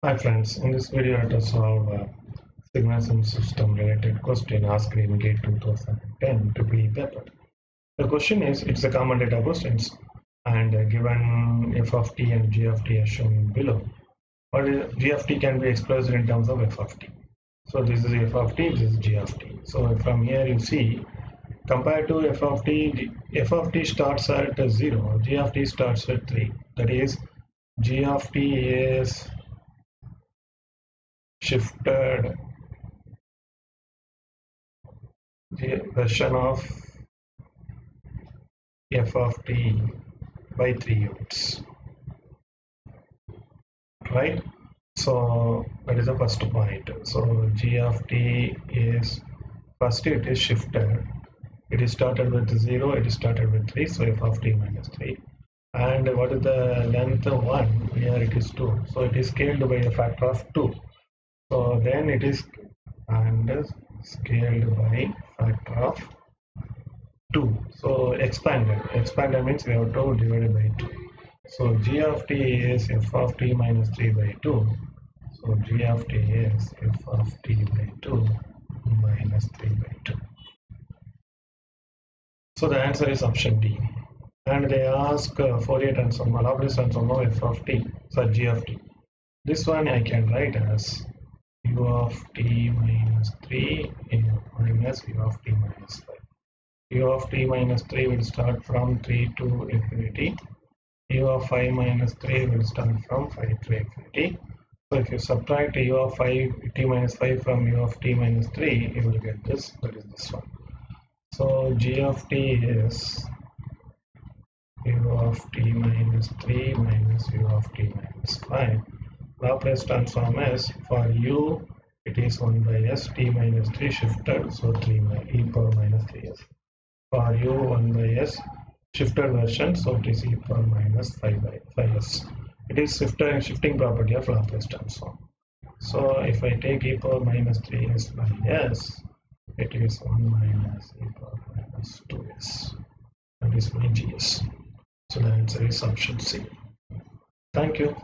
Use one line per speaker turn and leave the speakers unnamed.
Hi friends, in this video let us solve a signals and system related question asked in GATE 2010 to be paper. The question is, it's a common data questions and given f of t and g of t as shown below. What g of t can be expressed in terms of f of t. So this is f of t, this is g of t. So from here you see, compared to f of t starts at 0, g of t starts at 3. That is, g of t is shifted the version of f of t by 3 units, right? So that is the first point. So g of t is, first it is shifted. It is started with 0, it is started with 3, so f of t minus 3. And what is the length of 1? Here it is 2. So it is scaled by a factor of 2. So then it is scaled by factor of 2. So expanded means we have to divide it by 2. So g of t is f of t minus 3 by 2. So g of t is f of t by 2 minus 3 by 2. So the answer is option D. And they ask Fourier transform, Laplace transform of f of t, so g of t. This one I can write as u of t minus 3 minus u of t minus 5. U of t minus 3 will start from 3 to infinity. U of 5 minus 3 will start from 5 to infinity. So if you subtract u of 5 t minus 5 from u of t minus 3, you will get this, that is this one. So g of t is u of t minus 3 minus u of t minus 5. Laplace transform is, for u it is 1 by s, t minus 3 shifted, so 3 e power minus 3s. For u 1 by s shifted version, so it is e power minus 5 by 5s. It is shifting property of Laplace transform. So if I take e power minus 3s by s, it is 1 minus e power minus 2s. That is my gs. So the answer is option C. Thank you.